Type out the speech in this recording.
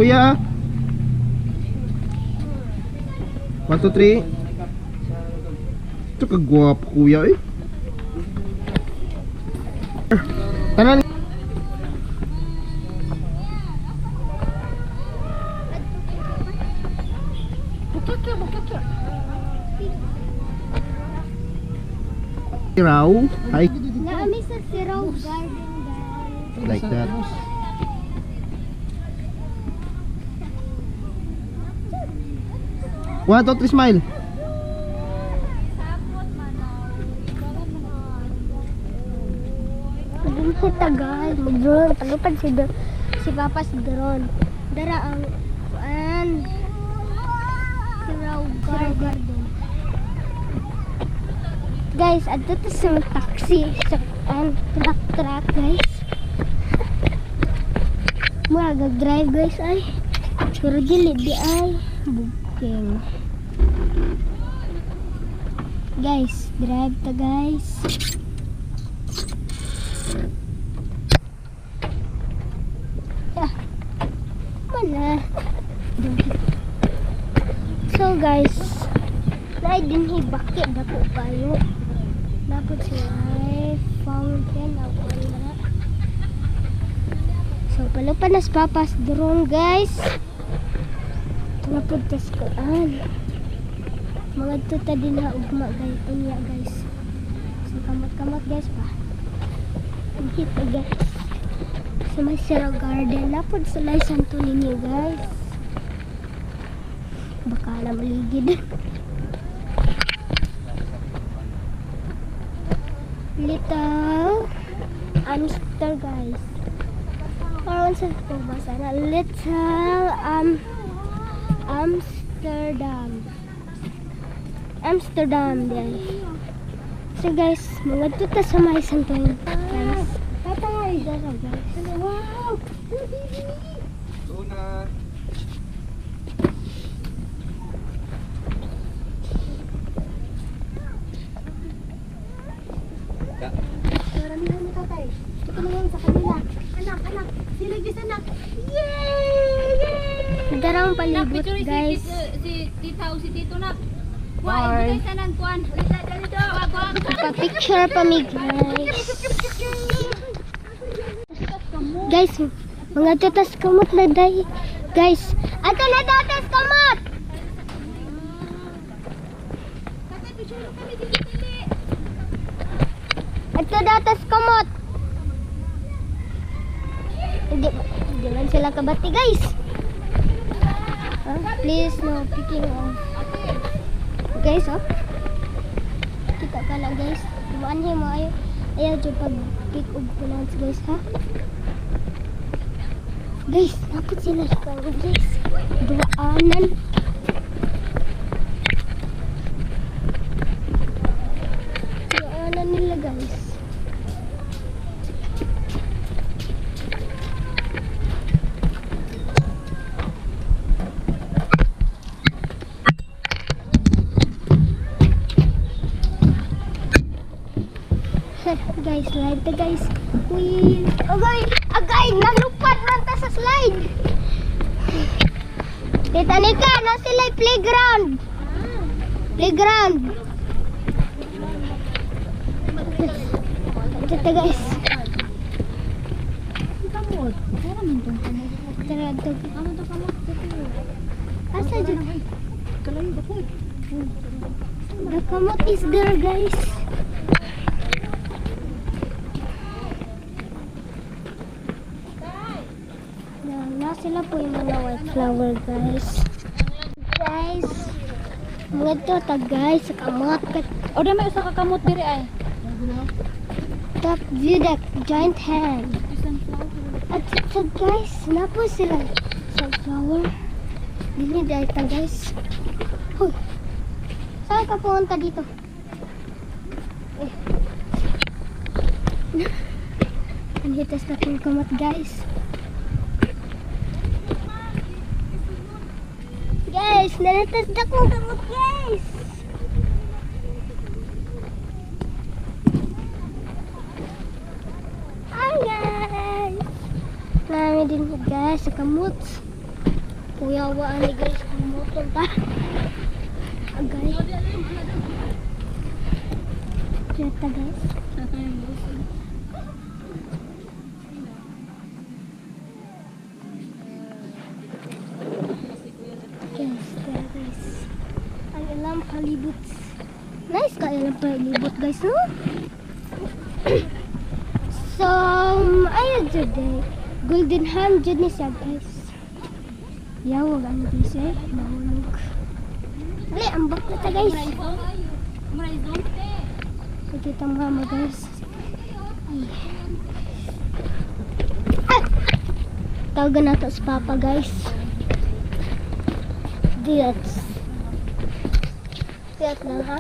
Kuya. 1, 2, 3. Ito kagwapo kuya eh. Tanan. Siraw. Hi. Naami sa Siraw Garden, guys. Like that. One, two, three, smile. Kita guys, mag-drone. Palupad si Papa sa drone. Dara ang Siraw Garden. Guys, ato to sa taxi sa truck guys. Mura gag-drive guys ay. Pero dili di ay booking. Guys, drive ta guys. Mana? So guys, na din hibakit dako kayo. Dapat sila fountain ako na. So palupanas papas drone guys. Dapat taskaan. Mga tuta din na ugma guys, unya guys. So kamot guys pa. Ang hit guys. Sa may Siraw Garden. Dapat sila santo ninyo guys. Baka na maligid. Little Amsterdam guys. Parang sa pagbasa na Little Amsterdam guys. So guys, mga tuta sa may santuin guys. Tatay guys. Wow! Una. Maramihan ni tatay. Ito naman sa kanila. Anak. Sila guys anak. Yay! Darang palibot guys. Si tita o si tito na. Bye. Pa-picture pa mi guys. Guys, mga tatas kamot na day. Guys, ato na tatas kamot. Ato tatas kamot. Hindi man sila kabati guys. Please no picking off. Guys, oh. Kita ka lang guys. Iwaanhin mo ayaw dyan pag-pick of plants guys ha. Guys, napot sila kang guys. Duwaanan. Duwaanan nila guys. Guys, slide ta guys. Uy, agay, nalupad man ta sa slide. Tita Nika, na sila playground. Playground. Ito guys. Kamot. Kaya naman itong kamot. Tara ito. Ano ito kamot? Asa dyan? Kalayo ba po? The kamot is there guys. Na sila po yung mga white flower guys. Guys, mga ito ta guys, sa kamot. O na may usa ka kamot diri ay. Top view the giant hand. At ito guys, na po sila. Sunflower. Dili dahil ta guys. Hoy, saan ka pumunta dito? Ang hitas na pong kamot guys. Guys, nanatas na kong kamot guys. Hi guys. Marami din guys sa kamot. Kuya wa ani guys kung motor ta. Agay. Kita guys. Yes, there guys. Ang ilang palibot. Nice ka ilang palibot guys, no? So, ayun today. Golden hand jud ni siya guys. Yawag ang guys eh. Mahulog. Dali, ambak na ta guys. Kita mama guys. Ay. Tawagan nato sa papa guys. Diat lang ha.